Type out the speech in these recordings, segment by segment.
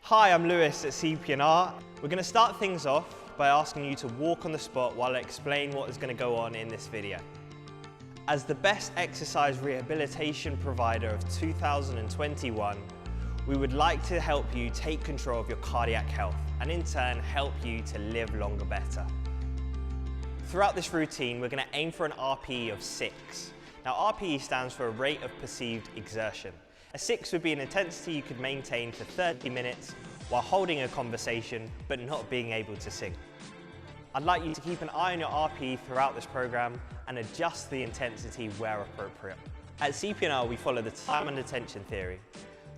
Hi, I'm Lewis at CP+R. We're going to start things off by asking you to walk on the spot while I explain what is going to go on in this video. As the best exercise rehabilitation provider of 2021, we would like to help you take control of your cardiac health and in turn help you to live longer better. Throughout this routine, we're going to aim for an RPE of 6. Now, RPE stands for a rate of perceived exertion. A 6 would be an intensity you could maintain for 30 minutes while holding a conversation but not being able to sing. I'd like you to keep an eye on your RPE throughout this program and adjust the intensity where appropriate. At CP+R, we follow the time under tension theory.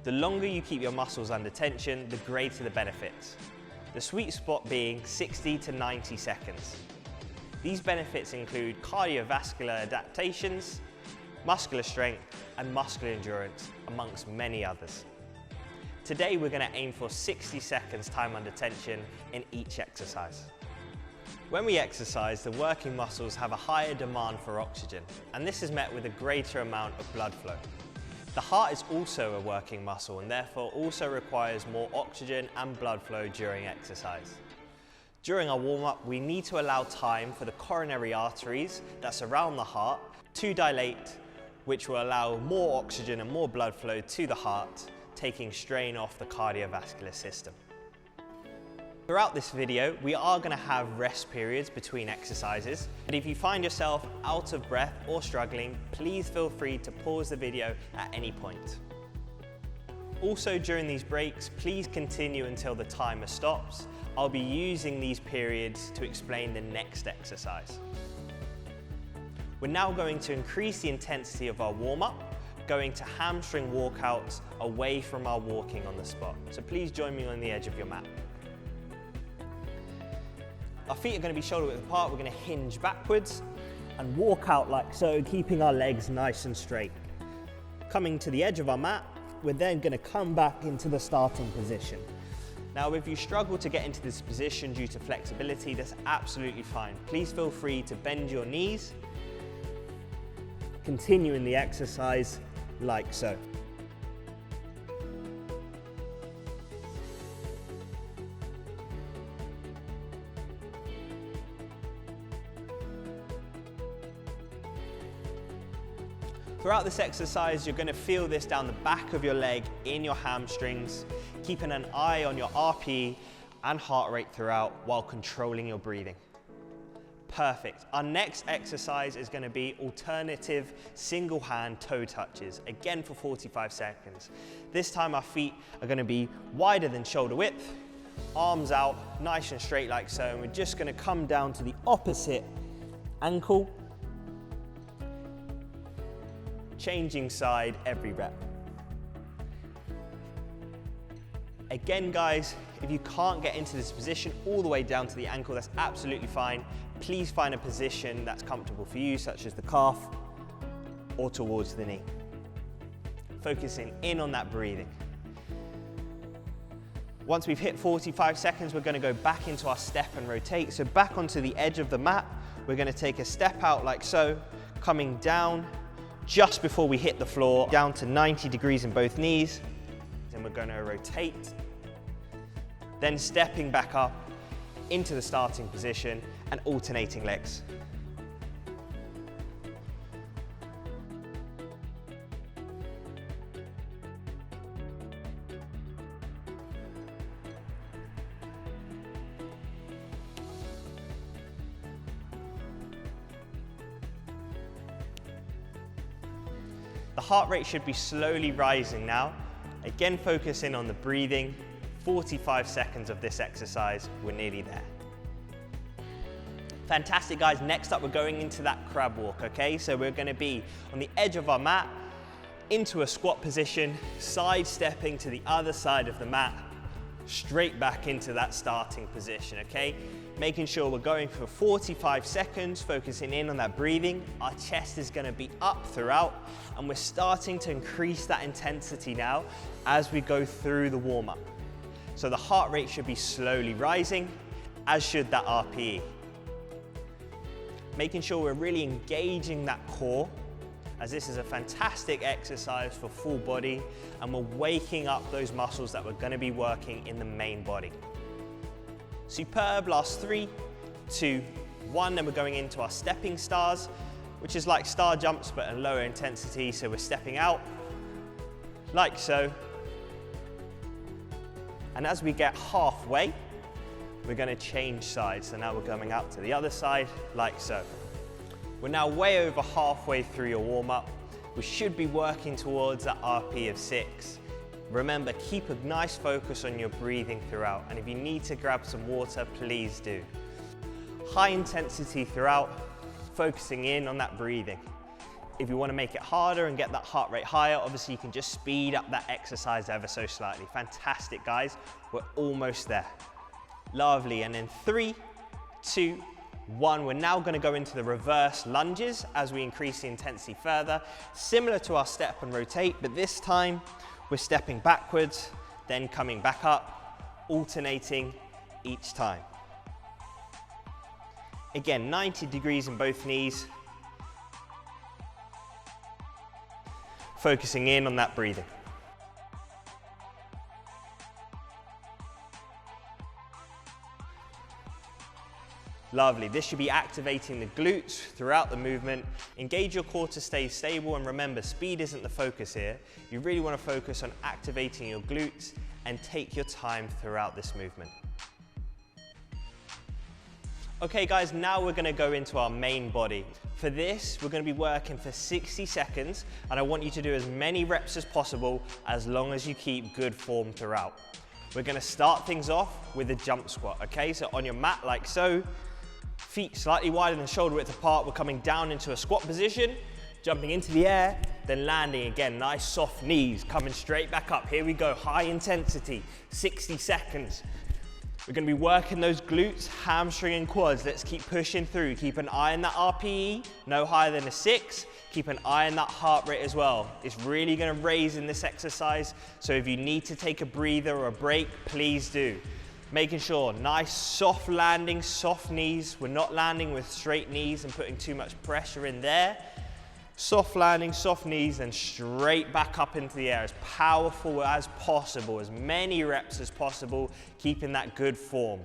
The longer you keep your muscles under tension, the greater the benefits. The sweet spot being 60 to 90 seconds. These benefits include cardiovascular adaptations, muscular strength, and muscular endurance, amongst many others. Today, we're going to aim for 60 seconds time under tension in each exercise. When we exercise, the working muscles have a higher demand for oxygen, and this is met with a greater amount of blood flow. The heart is also a working muscle and therefore also requires more oxygen and blood flow during exercise. During our warm-up, we need to allow time for the coronary arteries that surround the heart to dilate, which will allow more oxygen and more blood flow to the heart, taking strain off the cardiovascular system. Throughout this video, we are going to have rest periods between exercises, but if you find yourself out of breath or struggling, please feel free to pause the video at any point. Also, during these breaks, please continue until the timer stops. I'll be using these periods to explain the next exercise. We're now going to increase the intensity of our warm-up, going to hamstring walkouts away from our walking on the spot. So please join me on the edge of your mat. Our feet are going to be shoulder width apart. We're going to hinge backwards and walk out like so, keeping our legs nice and straight. Coming to the edge of our mat, we're then going to come back into the starting position. Now, if you struggle to get into this position due to flexibility, that's absolutely fine. Please feel free to bend your knees, continuing the exercise like so. Throughout this exercise, you're going to feel this down the back of your leg in your hamstrings, keeping an eye on your RPE and heart rate throughout while controlling your breathing. Perfect. Our next exercise is going to be alternative single hand toe touches, again for 45 seconds. This time our feet are going to be wider than shoulder width, arms out, nice and straight like so, and we're just going to come down to the opposite ankle, changing side every rep. Again, guys, if you can't get into this position all the way down to the ankle, that's absolutely fine. Please find a position that's comfortable for you, such as the calf or towards the knee. Focusing in on that breathing. Once we've hit 45 seconds, we're going to go back into our step and rotate. So back onto the edge of the mat, we're going to take a step out like so, coming down just before we hit the floor, down to 90 degrees in both knees. Then we're going to rotate, then stepping back up into the starting position and alternating legs. The heart rate should be slowly rising now. Again, focus in on the breathing. 45 seconds of this exercise, we're nearly there. Fantastic, guys. Next up, we're going into that crab walk, okay? So we're going to be on the edge of our mat, into a squat position, sidestepping to the other side of the mat, straight back into that starting position, okay? Making sure we're going for 45 seconds, focusing in on that breathing. Our chest is going to be up throughout, and we're starting to increase that intensity now as we go through the warm-up. So the heart rate should be slowly rising, as should that RPE. Making sure we're really engaging that core as this is a fantastic exercise for full body and we're waking up those muscles that we're going to be working in the main body. Superb, last 3, 2, 1, then we're going into our stepping stars, which is like star jumps but a lower intensity, so we're stepping out, like so. And as we get halfway, we're going to change sides. So now we're coming out to the other side, like so. We're now way over halfway through your warm-up. We should be working towards that RP of 6. Remember, keep a nice focus on your breathing throughout, and if you need to grab some water, please do. High intensity throughout, focusing in on that breathing. If you want to make it harder and get that heart rate higher, obviously you can just speed up that exercise ever so slightly. Fantastic, guys. We're almost there. Lovely, and then 3, 2, 1. We're now going to go into the reverse lunges as we increase the intensity further. Similar to our step and rotate, but this time we're stepping backwards, then coming back up, alternating each time. Again, 90 degrees in both knees. Focusing in on that breathing. Lovely, this should be activating the glutes throughout the movement. Engage your core to stay stable, and remember, speed isn't the focus here. You really want to focus on activating your glutes and take your time throughout this movement. Okay guys, now we're going to go into our main body. For this, we're going to be working for 60 seconds, and I want you to do as many reps as possible as long as you keep good form throughout. We're going to start things off with a jump squat, okay? So on your mat like so, feet slightly wider than shoulder width apart, we're coming down into a squat position, jumping into the air, then landing again. Nice soft knees, coming straight back up. Here we go, high intensity, 60 seconds. We're going to be working those glutes, hamstring and quads. Let's keep pushing through. Keep an eye on that RPE, no higher than a 6. Keep an eye on that heart rate as well. It's really going to raise in this exercise, so if you need to take a breather or a break, please do. Making sure, nice soft landing, soft knees. We're not landing with straight knees and putting too much pressure in there. Soft landing, soft knees, and straight back up into the air, as powerful as possible, as many reps as possible, keeping that good form.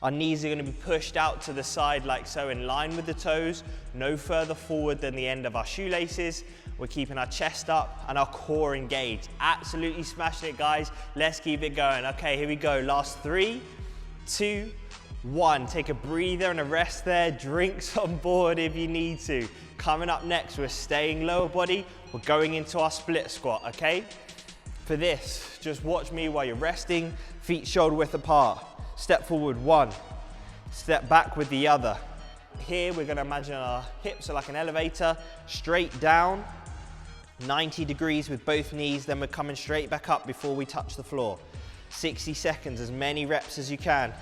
Our knees are going to be pushed out to the side like so, in line with the toes, no further forward than the end of our shoelaces. We're keeping our chest up and our core engaged. Absolutely smashing it, guys. Let's keep it going. Okay, here we go. Last 3, 2, 1. Take a breather and a rest there. Drinks on board if you need to. Coming up next, we're staying lower body. We're going into our split squat, okay? For this, just watch me while you're resting. Feet shoulder width apart. Step forward 1. Step back with the other. Here, we're gonna imagine our hips are like an elevator. Straight down, 90 degrees with both knees. Then we're coming straight back up before we touch the floor. 60 seconds, as many reps as you can.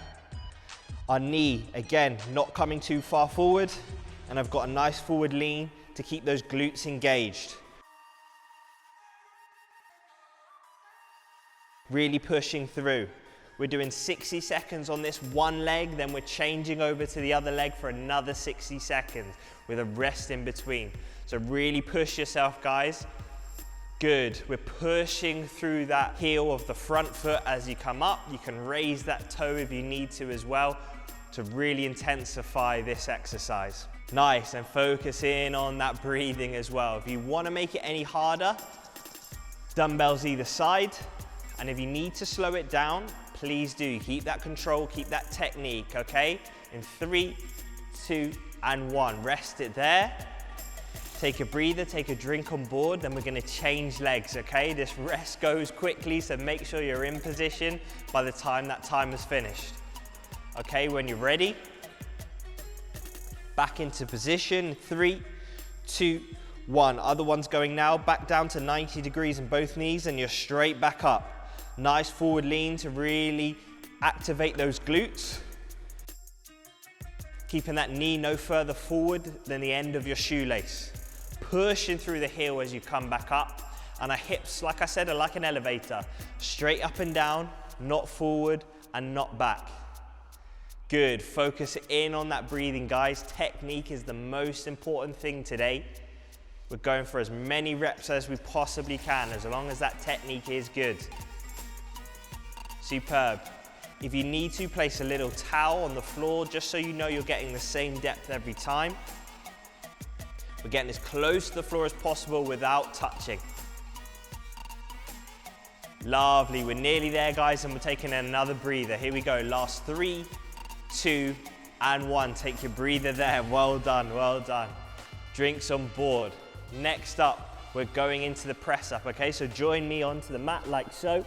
Our knee, again, not coming too far forward. And I've got a nice forward lean to keep those glutes engaged. Really pushing through. We're doing 60 seconds on this one leg, then we're changing over to the other leg for another 60 seconds with a rest in between. So really push yourself, guys. Good. We're pushing through that heel of the front foot as you come up. You can raise that toe if you need to as well to really intensify this exercise. Nice, and focus in on that breathing as well. If you want to make it any harder, dumbbells either side, and if you need to slow it down, please do. Keep that control, keep that technique, okay? In 3, 2, and 1. Rest it there. Take a breather, take a drink on board, then we're going to change legs, okay? This rest goes quickly, so make sure you're in position by the time that time is finished. Okay, when you're ready, back into position. 3, 2, 1. Other one's going now. Back down to 90 degrees in both knees, and you're straight back up. Nice forward lean to really activate those glutes. Keeping that knee no further forward than the end of your shoelace. Pushing through the heel as you come back up. And our hips, like I said, are like an elevator. Straight up and down, not forward and not back. Good, focus in on that breathing, guys. Technique is the most important thing today. We're going for as many reps as we possibly can, as long as that technique is good. Superb. If you need to, place a little towel on the floor just so you know you're getting the same depth every time. We're getting as close to the floor as possible without touching. Lovely, we're nearly there, guys, and we're taking another breather. Here we go, last 3, 2, and 1. Take your breather there, well done, well done. Drinks on board. Next up, we're going into the press up, okay? So join me onto the mat like so.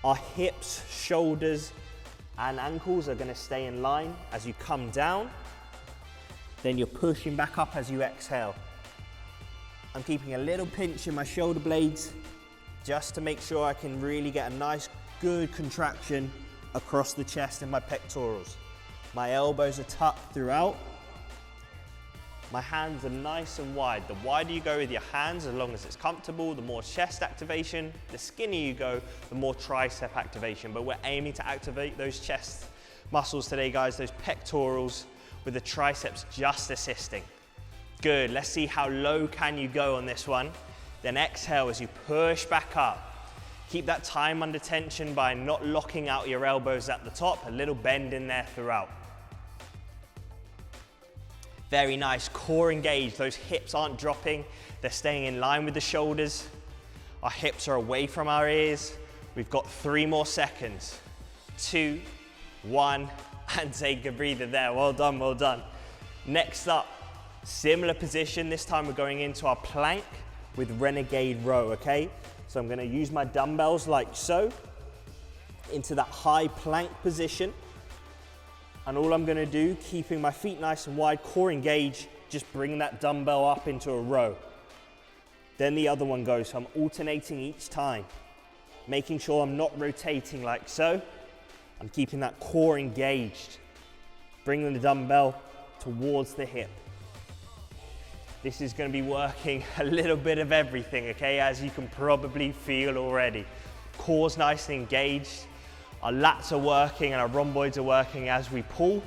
Our hips, shoulders, and ankles are gonna stay in line as you come down. Then you're pushing back up as you exhale. I'm keeping a little pinch in my shoulder blades just to make sure I can really get a nice, good contraction across the chest and my pectorals. My elbows are tucked throughout. My hands are nice and wide. The wider you go with your hands, as long as it's comfortable, the more chest activation. The skinnier you go, the more tricep activation. But we're aiming to activate those chest muscles today, guys, those pectorals, with the triceps just assisting. Good, let's see how low can you go on this one. Then exhale as you push back up. Keep that time under tension by not locking out your elbows at the top, a little bend in there throughout. Very nice, core engaged, those hips aren't dropping, they're staying in line with the shoulders. Our hips are away from our ears. We've got 3 more seconds. 2, 1, and take a breather there. Well done, well done. Next up, similar position. This time we're going into our plank with renegade row, okay? So I'm gonna use my dumbbells like so, into that high plank position. And all I'm gonna do, keeping my feet nice and wide, core engaged, just bring that dumbbell up into a row. Then the other one goes, so I'm alternating each time, making sure I'm not rotating like so. I'm keeping that core engaged, bringing the dumbbell towards the hip. This is gonna be working a little bit of everything, okay, as you can probably feel already. Core's nice and engaged. Our lats are working and our rhomboids are working as we pull.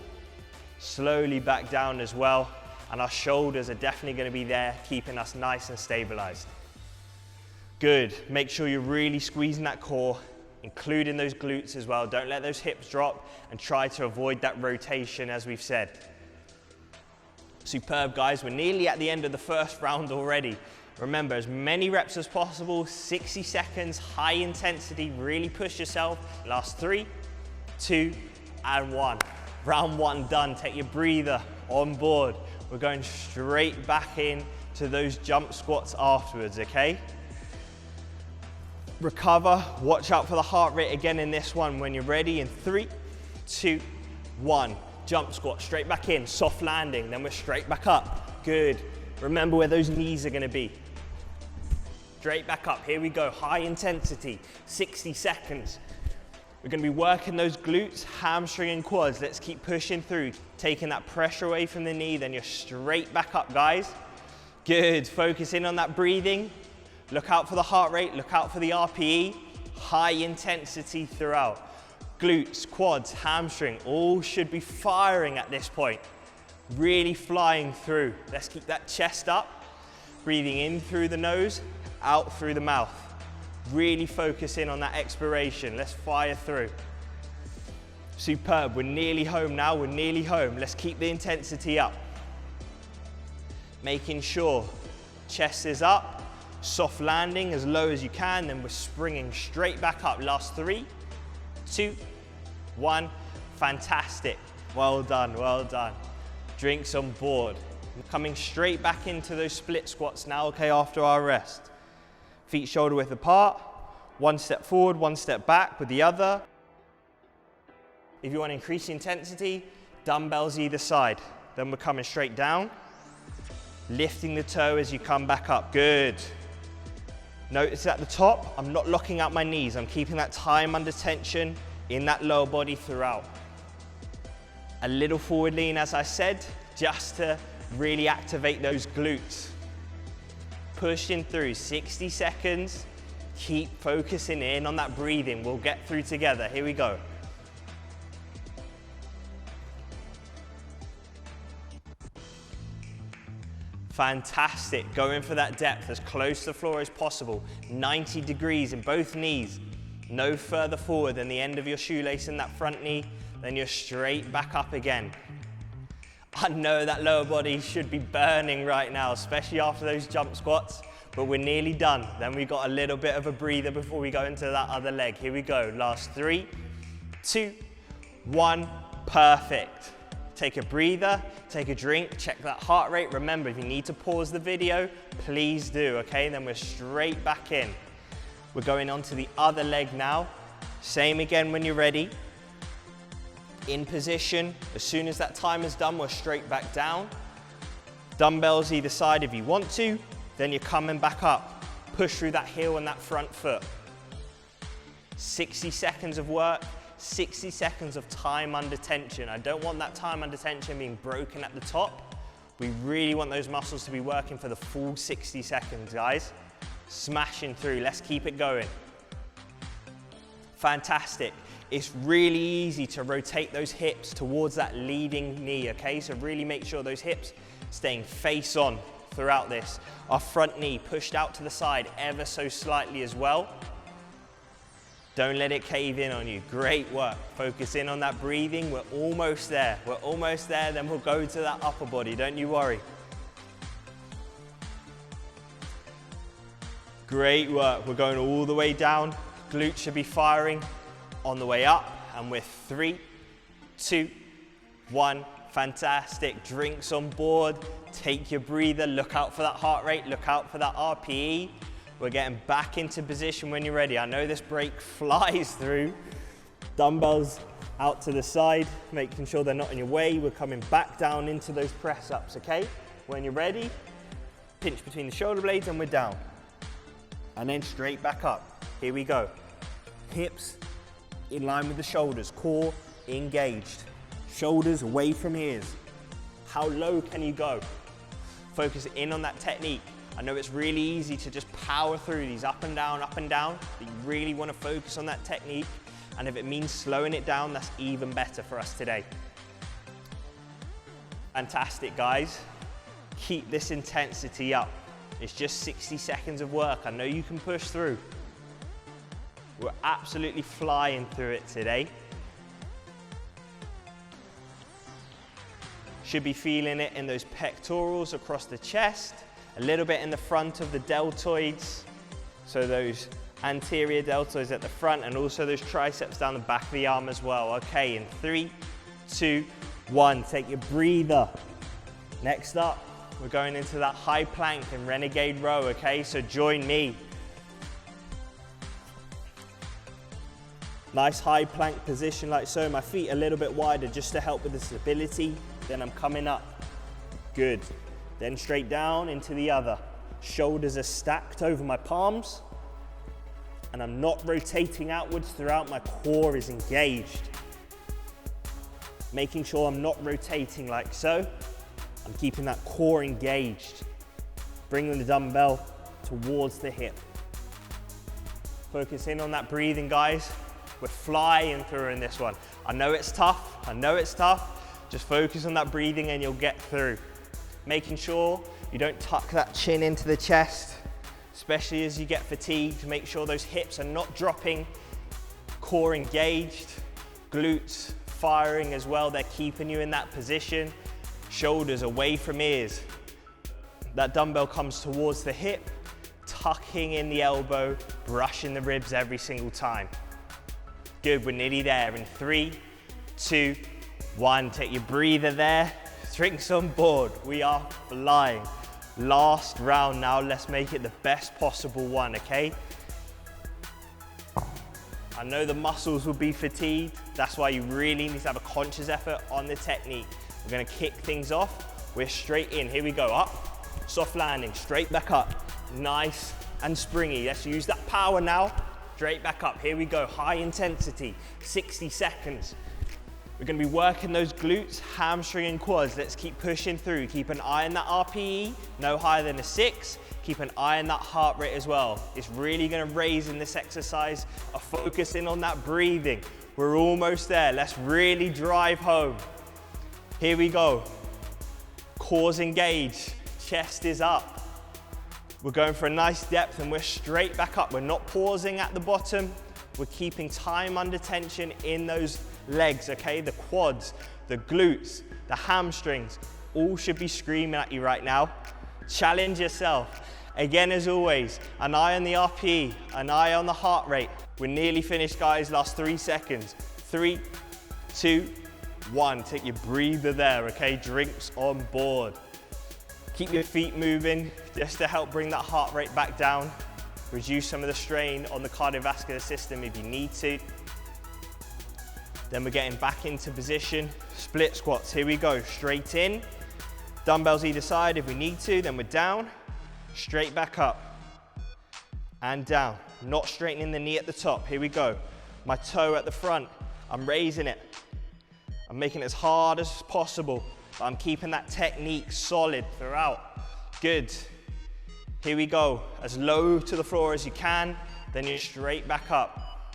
Slowly back down as well. And our shoulders are definitely going to be there, keeping us nice and stabilized. Good. Make sure you're really squeezing that core, including those glutes as well. Don't let those hips drop and try to avoid that rotation as we've said. Superb, guys. We're nearly at the end of the first round already. Remember, as many reps as possible, 60 seconds, high intensity, really push yourself. Last 3, 2, and 1. Round 1 done. Take your breather on board. We're going straight back in to those jump squats afterwards, okay? Recover, watch out for the heart rate again in this one. When you're ready, in 3, 2, 1. Jump squat, straight back in, soft landing, then we're straight back up. Good. Remember where those knees are gonna be. Straight back up, here we go, high intensity, 60 seconds. We're gonna be working those glutes, hamstring and quads. Let's keep pushing through, taking that pressure away from the knee, then you're straight back up, guys. Good, focus in on that breathing. Look out for the heart rate, look out for the RPE. High intensity throughout. Glutes, quads, hamstring, all should be firing at this point. Really flying through. Let's keep that chest up. Breathing in through the nose, out through the mouth. Really focus in on that expiration. Let's fire through. Superb, we're nearly home now, we're nearly home. Let's keep the intensity up. Making sure chest is up, soft landing as low as you can, then we're springing straight back up. Last 3, 2, 1, fantastic. Well done, well done. Drinks on board. Coming straight back into those split squats now, okay, after our rest. Feet shoulder width apart, 1 step forward, 1 step back with the other. If you want to increase the intensity, dumbbells either side. Then we're coming straight down, lifting the toe as you come back up. Good. Notice at the top, I'm not locking out my knees. I'm keeping that time under tension in that lower body throughout. A little forward lean, as I said, just to really activate those glutes. Pushing through, 60 seconds. Keep focusing in on that breathing. We'll get through together. Here we go. Fantastic, going for that depth as close to the floor as possible. 90 degrees in both knees. No further forward than the end of your shoelace in that front knee, then you're straight back up again. I know that lower body should be burning right now, especially after those jump squats, but we're nearly done. Then we've got a little bit of a breather before we go into that other leg. Here we go, last 3, 2, 1, perfect. Take a breather, take a drink, check that heart rate. Remember, if you need to pause the video, please do, okay? Then we're straight back in. We're going on to the other leg now. Same again when you're ready. In position, as soon as that timer's done, we're straight back down. Dumbbells either side if you want to, then you're coming back up. Push through that heel and that front foot. 60 seconds of work, 60 seconds of time under tension. I don't want that time under tension being broken at the top. We really want those muscles to be working for the full 60 seconds, guys. Smashing through, let's keep it going. Fantastic. It's really easy to rotate those hips towards that leading knee, okay? So really make sure those hips staying face on throughout this. Our front knee pushed out to the side ever so slightly as well. Don't let it cave in on you. Great work. Focus in on that breathing. We're almost there. We're almost there, then we'll go to that upper body. Don't you worry. Great work. We're going all the way down. Glutes should be firing on the way up. And with 3, 2, 1. Fantastic. Drinks on board. Take your breather. Look out for that heart rate. Look out for that RPE. We're getting back into position when you're ready. I know this break flies through. Dumbbells out to the side, making sure they're not in your way. We're coming back down into those press ups, okay? When you're ready, pinch between the shoulder blades and we're down. And then straight back up. Here we go. Hips in line with the shoulders, core engaged. Shoulders away from ears. How low can you go? Focus in on that technique. I know it's really easy to just power through these up and down, but you really want to focus on that technique. And if it means slowing it down, that's even better for us today. Fantastic, guys. Keep this intensity up. It's just 60 seconds of work. I know you can push through. We're absolutely flying through it today. Should be feeling it in those pectorals across the chest. A little bit in the front of the deltoids, so those anterior deltoids at the front, and also those triceps down the back of the arm as well. Okay, in 3, 2, 1, take your breather. Next up, we're going into that high plank and renegade row, okay? So join me. Nice high plank position like so, my feet a little bit wider just to help with the stability. Then I'm coming up. Good. Then straight down into the other. Shoulders are stacked over my palms. And I'm not rotating outwards throughout. My core is engaged. Making sure I'm not rotating like so. I'm keeping that core engaged. Bringing the dumbbell towards the hip. Focus in on that breathing, guys. We're flying through in this one. I know it's tough. I know it's tough. Just focus on that breathing and you'll get through. Making sure you don't tuck that chin into the chest, especially as you get fatigued. Make sure those hips are not dropping, core engaged, glutes firing as well. They're keeping you in that position. Shoulders away from ears. That dumbbell comes towards the hip, tucking in the elbow, brushing the ribs every single time. Good, we're nearly there. In 3, 2, 1, take your breather there. Drinks on board, we are flying. Last round now, let's make it the best possible one, okay? I know the muscles will be fatigued, that's why you really need to have a conscious effort on the technique. We're gonna kick things off, we're straight in, here we go, up, soft landing, straight back up, nice and springy. Let's use that power now, straight back up, here we go, high intensity, 60 seconds. We're gonna be working those glutes, hamstring and quads. Let's keep pushing through. Keep an eye on that RPE, no higher than a 6. Keep an eye on that heart rate as well. It's really gonna raise in this exercise, a focus in on that breathing. We're almost there. Let's really drive home. Here we go. Cores engaged. chest is up. We're going for a nice depth and we're straight back up. We're not pausing at the bottom. We're keeping time under tension in those legs, okay? The quads, the glutes, the hamstrings, all should be screaming at you right now. Challenge yourself. Again, as always, an eye on the RPE, an eye on the heart rate. We're nearly finished, guys. Last 3 seconds. 3, 2, 1. Take your breather there, okay? Drinks on board. Keep your feet moving just to help bring that heart rate back down. Reduce some of the strain on the cardiovascular system if you need to. Then we're getting back into position. Split squats, here we go. Straight in, dumbbells either side if we need to, then we're down, straight back up, and down. Not straightening the knee at the top, here we go. My toe at the front, I'm raising it. I'm making it as hard as possible, but I'm keeping that technique solid throughout. Good. Here we go, as low to the floor as you can, then you're straight back up.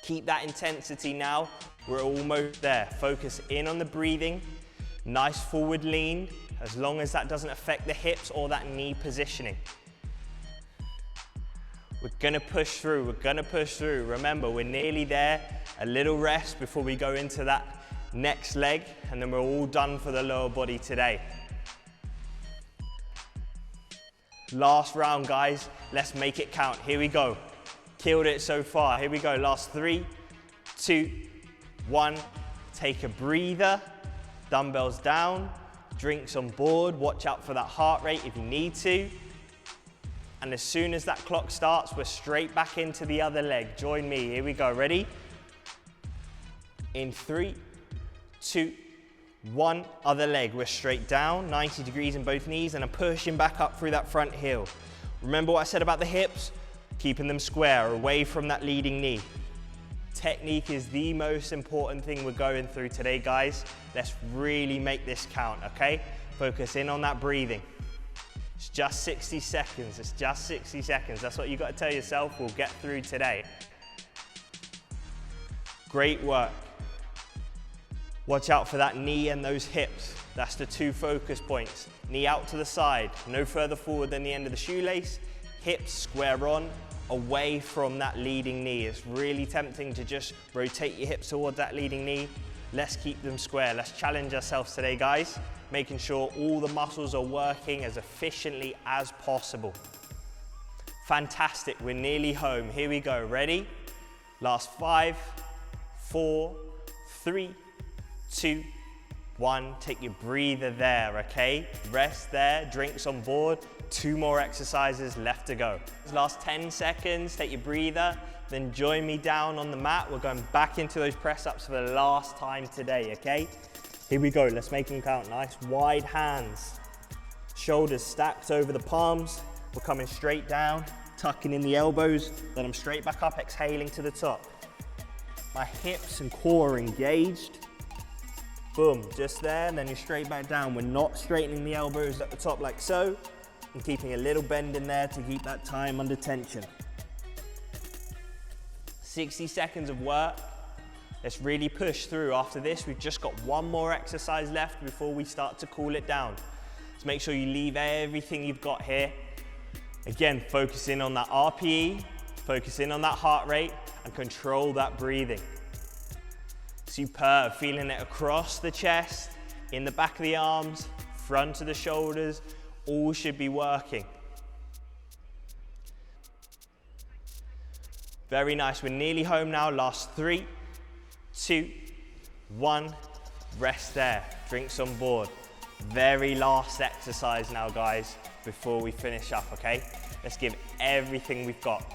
Keep that intensity now, we're almost there. Focus in on the breathing, nice forward lean, as long as that doesn't affect the hips or that knee positioning. We're gonna push through, we're gonna push through. Remember, we're nearly there, a little rest before we go into that next leg, and then we're all done for the lower body today. Last round, guys, let's make it count. Here we go. Killed it so far. Here we go, last 3, 2, 1. Take a breather, dumbbells down, drinks on board. Watch out for that heart rate if you need to. And as soon as that clock starts, we're straight back into the other leg. Join me, here we go, ready? In 3, 2, 1, other leg. We're straight down, 90 degrees in both knees, and I'm pushing back up through that front heel. Remember what I said about the hips? Keeping them square, away from that leading knee. Technique is the most important thing we're going through today, guys. Let's really make this count, okay? Focus in on that breathing. It's just 60 seconds, it's just 60 seconds. That's what you got to tell yourself, we'll get through today. Great work. Watch out for that knee and those hips. That's the 2 focus points. Knee out to the side, no further forward than the end of the shoelace. Hips square on, away from that leading knee. It's really tempting to just rotate your hips towards that leading knee. Let's keep them square. Let's challenge ourselves today, guys. Making sure all the muscles are working as efficiently as possible. Fantastic, we're nearly home. Here we go, ready? Last 5, 4, 3, 2, 1. Take your breather there, okay? Rest there, drinks on board. 2 more exercises left to go. Last 10 seconds, take your breather, then join me down on the mat. We're going back into those press-ups for the last time today, okay? Here we go, let's make them count. Nice wide hands. Shoulders stacked over the palms. We're coming straight down, tucking in the elbows, then I'm straight back up, exhaling to the top. My hips and core are engaged. Boom, just there, and then you're straight back down. We're not straightening the elbows at the top like so, and keeping a little bend in there to keep that time under tension. 60 seconds of work. Let's really push through. After this, we've just got 1 more exercise left before we start to cool it down. So make sure you leave everything you've got here. Again, focus in on that RPE, focus in on that heart rate, and control that breathing. Superb, feeling it across the chest, in the back of the arms, front of the shoulders, all should be working. Very nice, we're nearly home now. Last 3, 2, 1, rest there, drinks on board. Very last exercise now, guys, before we finish up, okay? Let's give everything we've got.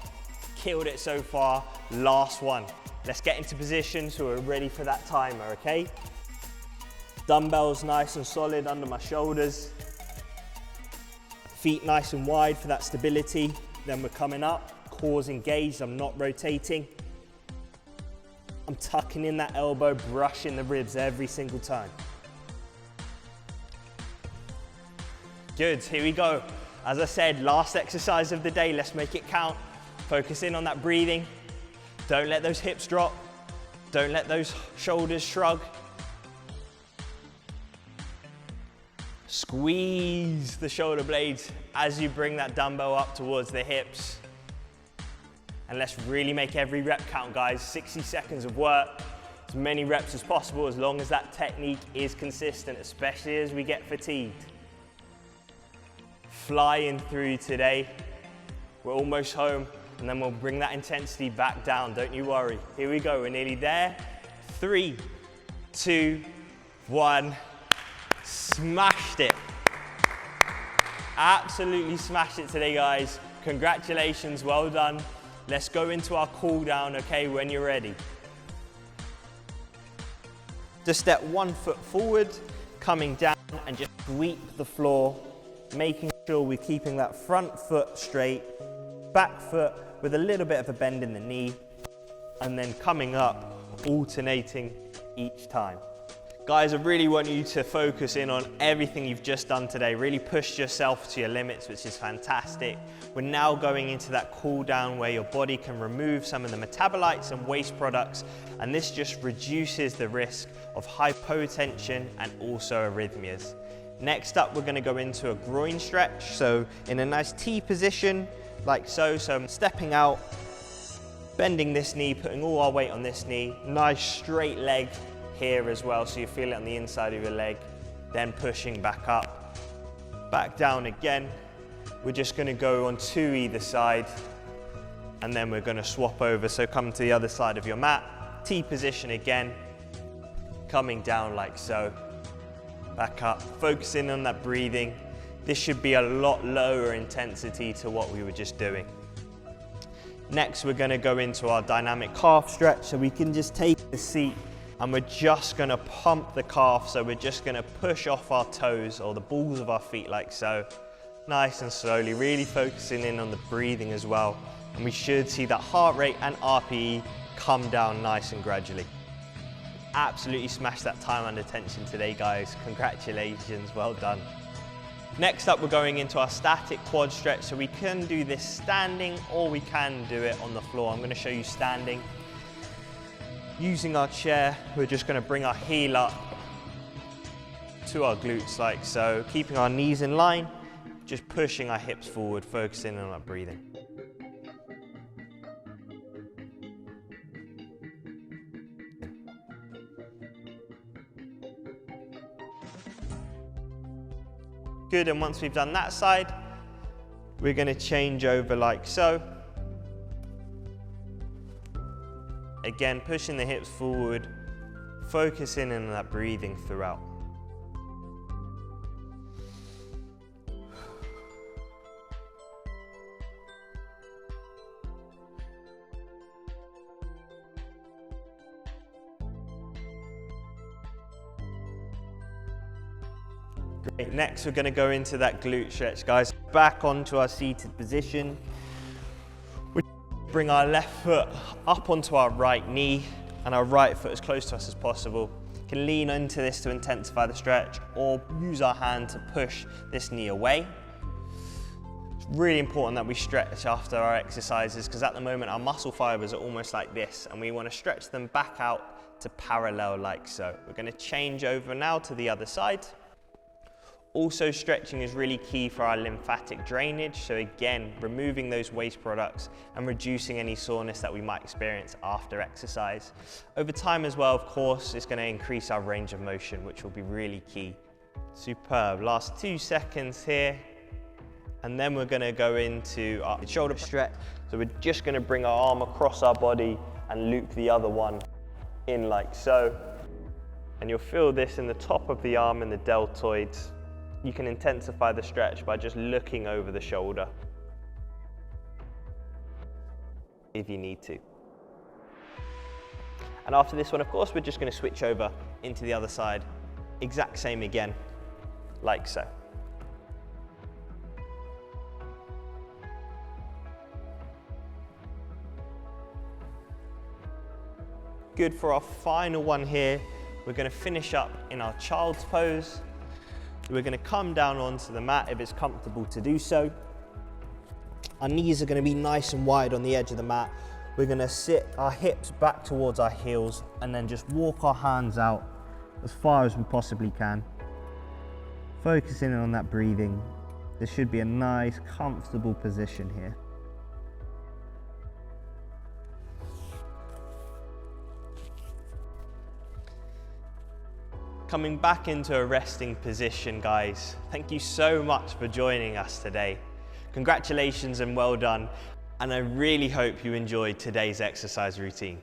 Killed it so far, last one. Let's get into position so we're ready for that timer, okay? Dumbbells nice and solid under my shoulders. Feet nice and wide for that stability. Then we're coming up, core's engaged, I'm not rotating. I'm tucking in that elbow, brushing the ribs every single time. Good, here we go. As I said, last exercise of the day, let's make it count. Focus in on that breathing. Don't let those hips drop. Don't let those shoulders shrug. Squeeze the shoulder blades as you bring that dumbbell up towards the hips. And let's really make every rep count, guys. 60 seconds of work, as many reps as possible, as long as that technique is consistent, especially as we get fatigued. Flying through today. We're almost home, and then we'll bring that intensity back down, don't you worry. Here we go, we're nearly there. 3, 2, 1. Smashed it. Absolutely smashed it today, guys. Congratulations, well done. Let's go into our cool down, okay, when you're ready. Just step 1 foot forward, coming down and just sweep the floor, making sure we're keeping that front foot straight, back foot with a little bit of a bend in the knee, and then coming up, alternating each time. Guys, I really want you to focus in on everything you've just done today. Really push yourself to your limits, which is fantastic. We're now going into that cool down where your body can remove some of the metabolites and waste products, and this just reduces the risk of hypotension and also arrhythmias. Next up, we're going to go into a groin stretch. So in a nice T position, like so. So I'm stepping out, bending this knee, putting all our weight on this knee. Nice straight leg here as well, so you feel it on the inside of your leg. Then pushing back up, back down again. We're just going to go on to either side, and then we're going to swap over. So come to the other side of your mat, T position again, coming down like so. Back up, focusing on that breathing. This should be a lot lower intensity to what we were just doing. Next, we're going to go into our dynamic calf stretch, so we can just take the seat and we're just going to pump the calf. So we're just going to push off our toes or the balls of our feet like so, nice and slowly, really focusing in on the breathing as well. And we should see that heart rate and RPE come down nice and gradually. Absolutely smashed that time under tension today, guys. Congratulations, well done. Next up, we're going into our static quad stretch. So we can do this standing or we can do it on the floor. I'm going to show you standing. Using our chair, we're just going to bring our heel up to our glutes like so, keeping our knees in line, just pushing our hips forward, focusing on our breathing. Good, and once we've done that side, we're going to change over like so. Again, pushing the hips forward, focusing on that breathing throughout. Great, next we're going to go into that glute stretch, guys. Back onto our seated position. Bring our left foot up onto our right knee and our right foot as close to us as possible. You can lean into this to intensify the stretch or use our hand to push this knee away. It's really important that we stretch after our exercises because at the moment our muscle fibers are almost like this and we want to stretch them back out to parallel like so. We're going to change over now to the other side. Also, stretching is really key for our lymphatic drainage. So again, removing those waste products and reducing any soreness that we might experience after exercise. Over time as well, of course, it's going to increase our range of motion, which will be really key. Superb. Last 2 seconds here. And then we're going to go into our shoulder stretch. So we're just going to bring our arm across our body and loop the other one in like so. And you'll feel this in the top of the arm and the deltoids. You can intensify the stretch by just looking over the shoulder if you need to. And after this one, of course, we're just going to switch over into the other side. Exact same again, like so. Good. For our final one here, we're going to finish up in our child's pose. We're going to come down onto the mat if it's comfortable to do so. Our knees are going to be nice and wide on the edge of the mat. We're going to sit our hips back towards our heels and then just walk our hands out as far as we possibly can. focusing on that breathing. There should be a nice, comfortable position here. Coming back into a resting position, guys. Thank you so much for joining us today. Congratulations and well done. And I really hope you enjoyed today's exercise routine.